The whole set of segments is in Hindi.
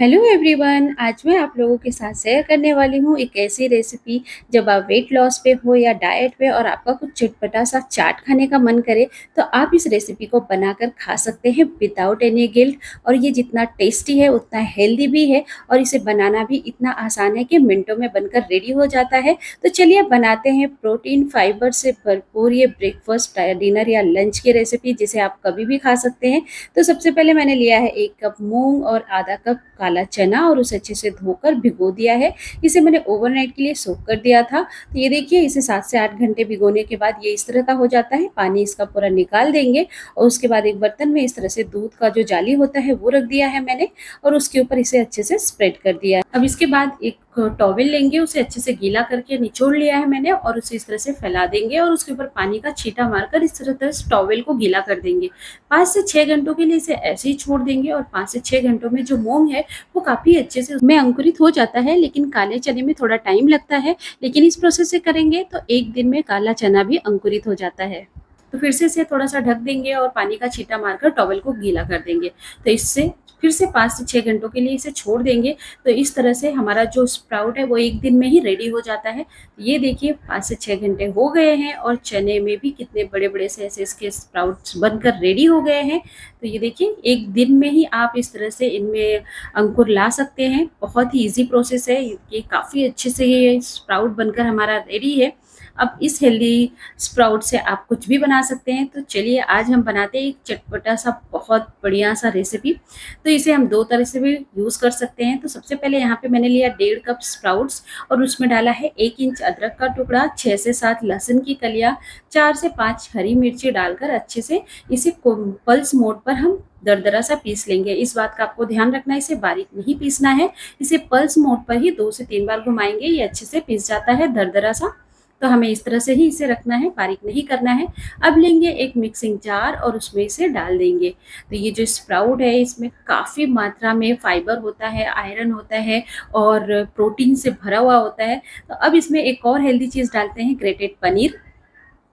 हेलो एवरीवन, आज मैं आप लोगों के साथ शेयर करने वाली हूँ एक ऐसी रेसिपी। जब आप वेट लॉस पे हो या डाइट पे और आपका कुछ चटपटा सा चाट खाने का मन करे तो आप इस रेसिपी को बनाकर खा सकते हैं विदाउट एनी गिल्ट। और ये जितना टेस्टी है उतना हेल्दी भी है और इसे बनाना भी इतना आसान है कि मिनटों में बनकर रेडी हो जाता है। तो चलिए बनाते हैं प्रोटीन फाइबर से भरपूर ये ब्रेकफास्ट, डिनर या लंच की रेसिपी जिसे आप कभी भी खा सकते हैं। तो सबसे पहले मैंने लिया है 1 कप मूँग और आधा कप काला चना और उसे अच्छे से धोकर भिगो दिया है। इसे मैंने ओवरनाइट के लिए सोक कर दिया था। तो ये देखिए, इसे 7 से 8 घंटे भिगोने के बाद ये इस तरह का हो जाता है। पानी इसका पूरा निकाल देंगे और उसके बाद एक बर्तन में इस तरह से दूध का जो जाली होता है वो रख दिया है मैंने और उसके ऊपर इसे अच्छे से स्प्रेड कर दिया है। अब इसके बाद एक टॉवेल लेंगे, उसे अच्छे से गीला करके निचोड़ लिया है मैंने और उसे इस तरह से फैला देंगे और उसके ऊपर पानी का छींटा मारकर इस तरह से टॉवेल को गीला कर देंगे। 5 से 6 घंटों के लिए इसे ऐसे ही छोड़ देंगे और 5 से 6 घंटों में जो मूँग है वो काफ़ी अच्छे से उसमें अंकुरित हो जाता है, लेकिन काले चने में थोड़ा टाइम लगता है। लेकिन इस प्रोसेस से करेंगे तो 1 दिन में काला चना भी अंकुरित हो जाता है। तो फिर से इसे थोड़ा-सा ढक देंगे और पानी का छींटा मारकर टॉवल को गीला कर देंगे। तो इससे फिर से 5 से 6 घंटों के लिए इसे छोड़ देंगे। तो इस तरह से हमारा जो स्प्राउट है वो 1 दिन में ही रेडी हो जाता है। ये देखिए, 5 से 6 घंटे हो गए हैं और चने में भी कितने बड़े-बड़े से ऐसे इसके स्प्राउट्स बनकर रेडी हो गए हैं। तो ये देखिए, 1 दिन में ही आप इस तरह से इनमें अंकुर ला सकते हैं। बहुत ही ईज़ी प्रोसेस है। ये काफ़ी अच्छे से ये स्प्राउट बनकर हमारा रेडी है। अब इस हेल्दी स्प्राउट से आप कुछ भी बना सकते हैं। तो चलिए आज हम बनाते हैं एक चटपटा सा बहुत बढ़िया सा रेसिपी। तो इसे हम 2 तरह से भी यूज़ कर सकते हैं। तो सबसे पहले यहाँ पे मैंने लिया 1.5 कप स्प्राउट्स और उसमें डाला है 1 इंच अदरक का टुकड़ा, 6 से 7 लहसुन की कलियाँ, 4 से 5 हरी मिर्ची डालकर अच्छे से इसे पल्स मोड पर हम दरदरा सा पीस लेंगे। इस बात का आपको ध्यान रखना है, इसे बारीक नहीं पीसना है। इसे पल्स मोड पर ही 2 से 3 बार घुमाएँगे, ये अच्छे से पीस जाता है दरदरा सा। तो हमें इस तरह से ही इसे रखना है, बारीक नहीं करना है। अब लेंगे एक मिक्सिंग जार और उसमें इसे डाल देंगे। तो ये जो स्प्राउट है इसमें काफ़ी मात्रा में फाइबर होता है, आयरन होता है और प्रोटीन से भरा हुआ होता है। तो अब इसमें एक और हेल्दी चीज़ डालते हैं, ग्रेटेड पनीर।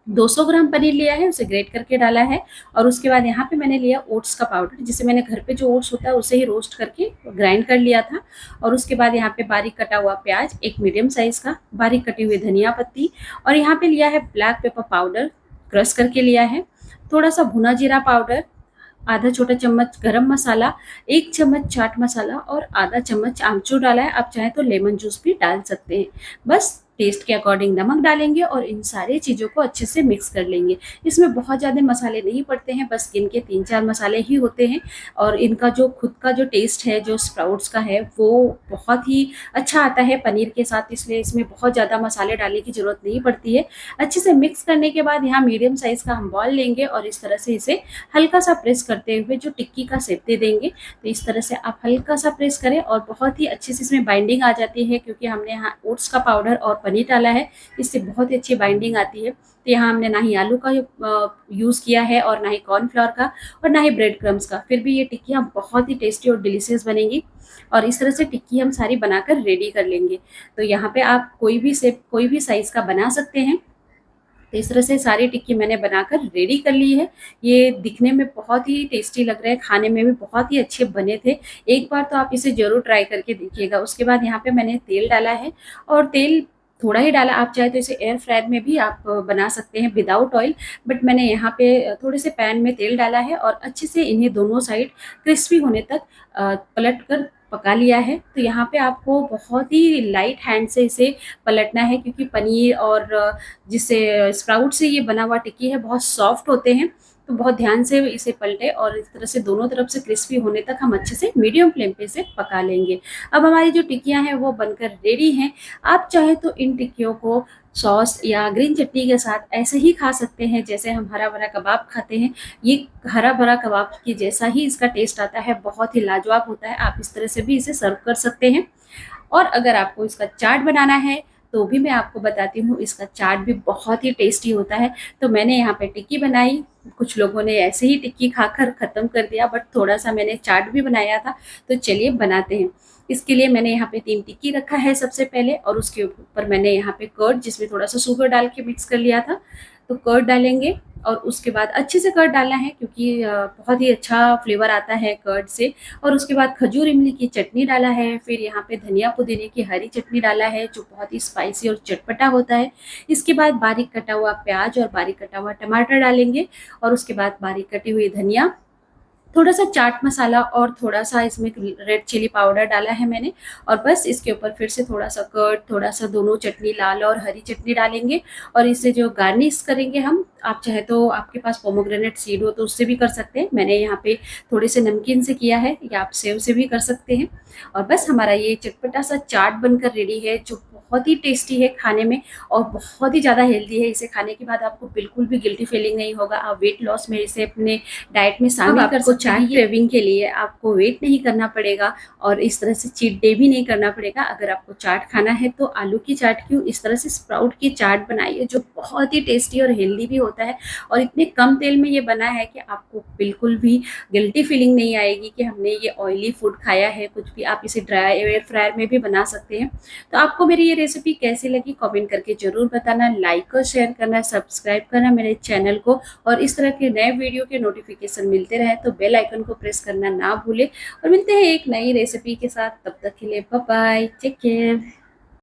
200 ग्राम पनीर लिया है, उसे ग्रेट करके डाला है और उसके बाद यहाँ पे मैंने लिया ओट्स का पाउडर, जिसे मैंने घर पे जो ओट्स होता है उसे ही रोस्ट करके ग्राइंड कर लिया था। और उसके बाद यहाँ पे बारीक कटा हुआ प्याज, एक मीडियम साइज़ का, बारीक कटी हुई धनिया पत्ती और यहाँ पे लिया है ब्लैक पेपर पाउडर, क्रश करके लिया है। थोड़ा-सा भुना जीरा पाउडर, आधा छोटा चम्मच गरम मसाला, 1 चम्मच चाट मसाला और आधा चम्मच आमचूर डाला है। आप चाहें तो लेमन जूस भी डाल सकते हैं। बस टेस्ट के अकॉर्डिंग नमक डालेंगे और इन सारी चीज़ों को अच्छे से मिक्स कर लेंगे। इसमें बहुत ज़्यादा मसाले नहीं पड़ते हैं, बस गिन के 3-4 मसाले ही होते हैं और इनका जो खुद का जो टेस्ट है, जो स्प्राउट्स का है, वो बहुत ही अच्छा आता है पनीर के साथ, इसलिए इसमें बहुत ज़्यादा मसाले डालने की ज़रूरत नहीं पड़ती है। अच्छे से मिक्स करने के बाद यहाँ मीडियम साइज़ का हम बॉल लेंगे और इस तरह से इसे हल्का-सा प्रेस करते हुए जो टिक्की का शेप दे देंगे। तो इस तरह से आप हल्का-सा प्रेस करें और बहुत ही अच्छे से इसमें बाइंडिंग आ जाती है, क्योंकि हमने यहाँ ओट्स का पाउडर और पनीर डाला है, इससे बहुत ही अच्छी बाइंडिंग आती है। तो यहाँ हमने ना ही आलू का यूज़ किया है और ना ही कॉर्नफ्लोर का और ना ही ब्रेड क्रम्ब्स का, फिर भी ये टिक्कियाँ बहुत ही टेस्टी और डिलीशियस बनेंगी। और इस तरह से टिक्की हम सारी बनाकर रेडी कर लेंगे। तो यहाँ पे आप कोई भी शेप, कोई भी साइज़ का बना सकते हैं। तो इस तरह से सारी टिक्की मैंने बनाकर रेडी कर ली है। ये दिखने में बहुत ही टेस्टी लग रहा है, खाने में भी बहुत ही अच्छे बने थे। एक बार तो आप इसे ज़रूर ट्राई करके देखिएगा। उसके बाद यहाँ पे मैंने तेल डाला है और तेल थोड़ा ही डाला, आप चाहे तो इसे एयर फ्रायर में भी आप बना सकते हैं विदाउट ऑयल। बट मैंने यहाँ पे थोड़े से पैन में तेल डाला है और अच्छे से इन्हें दोनों साइड क्रिस्पी होने तक पलट कर पका लिया है। तो यहाँ पे आपको बहुत ही लाइट हैंड से इसे पलटना है, क्योंकि पनीर और जिससे स्प्राउट से ये बना हुआ टिक्की है बहुत सॉफ्ट होते हैं। तो बहुत ध्यान से इसे पलटे और इस तरह से दोनों तरफ से क्रिस्पी होने तक हम अच्छे से मीडियम फ्लेम पे इसे पका लेंगे। अब हमारी जो टिक्कियाँ हैं वो बनकर रेडी हैं। आप चाहे तो इन टिक्कियों को सॉस या ग्रीन चटनी के साथ ऐसे ही खा सकते हैं जैसे हम हरा-भरा कबाब खाते हैं। ये हरा-भरा कबाब के जैसा ही इसका टेस्ट आता है, बहुत ही लाजवाब होता है। आप इस तरह से भी इसे सर्व कर सकते हैं। और अगर आपको इसका चाट बनाना है तो भी मैं आपको बताती हूँ, इसका चाट भी बहुत ही टेस्टी होता है। तो मैंने यहाँ पे टिक्की बनाई, कुछ लोगों ने ऐसे ही टिक्की खाकर ख़त्म कर दिया, बट थोड़ा-सा मैंने चाट भी बनाया था। तो चलिए बनाते हैं। इसके लिए मैंने यहाँ पे 3 टिक्की रखा है सबसे पहले और उसके ऊपर मैंने यहाँ पे कर्ड, जिसमें थोड़ा-सा शुगर डाल के मिक्स कर लिया था। तो कर्ड डालेंगे और उसके बाद अच्छे से कर्ड डालना है, क्योंकि बहुत ही अच्छा फ्लेवर आता है कर्ड से। और उसके बाद खजूर इमली की चटनी डाला है, फिर यहाँ पे धनिया पुदीने की हरी चटनी डाला है जो बहुत ही स्पाइसी और चटपटा होता है। इसके बाद बारीक कटा हुआ प्याज और बारीक कटा हुआ टमाटर डालेंगे, और उसके बाद बारीक कटी हुई धनिया, थोड़ा-सा चाट मसाला और थोड़ा-सा इसमें रेड चिली पाउडर डाला है मैंने। और बस इसके ऊपर फिर से थोड़ा-सा कर्ड, थोड़ा-सा दोनों चटनी लाल और हरी चटनी डालेंगे, और इसे जो गार्निश करेंगे हम, आप चाहे तो आपके पास पोमेग्रेनेट सीड हो तो उससे भी कर सकते हैं। मैंने यहाँ पे थोड़े से नमकीन से किया है, या आप सेव से भी कर सकते हैं। और बस हमारा ये चटपटा-सा चाट बनकर रेडी है, जो बहुत ही टेस्टी है खाने में और बहुत ही ज़्यादा हेल्दी है। इसे खाने के बाद आपको बिल्कुल भी गिल्टी फीलिंग नहीं होगा। आप वेट लॉस में इसे अपने डाइट में शामिल कर सकते हैं। चाट क्रेविंग के लिए आपको वेट नहीं करना पड़ेगा और इस तरह से चीट डे भी नहीं करना पड़ेगा। अगर आपको चाट खाना है तो आलू की चाट क्यों, इस तरह से स्प्राउट की चाट बनाइए, जो बहुत ही टेस्टी और हेल्दी भी होता है। और इतने कम तेल में ये बना है कि आपको बिल्कुल भी गिल्टी फीलिंग नहीं आएगी कि हमने ये ऑयली फूड खाया है कुछ भी। आप इसे ड्राई एयर फ्रायर में भी बना सकते हैं। तो आपको मेरी ये रेसिपी कैसी लगी कमेंट करके ज़रूर बताना, लाइक और शेयर करना, सब्सक्राइब करना मेरे चैनल को, और इस तरह के नए वीडियो के नोटिफिकेशन मिलते रहे तो बेल आइकन को प्रेस करना ना भूलें। और मिलते हैं एक नई रेसिपी के साथ, तब तक के लिए बाय बाय, टेक केयर।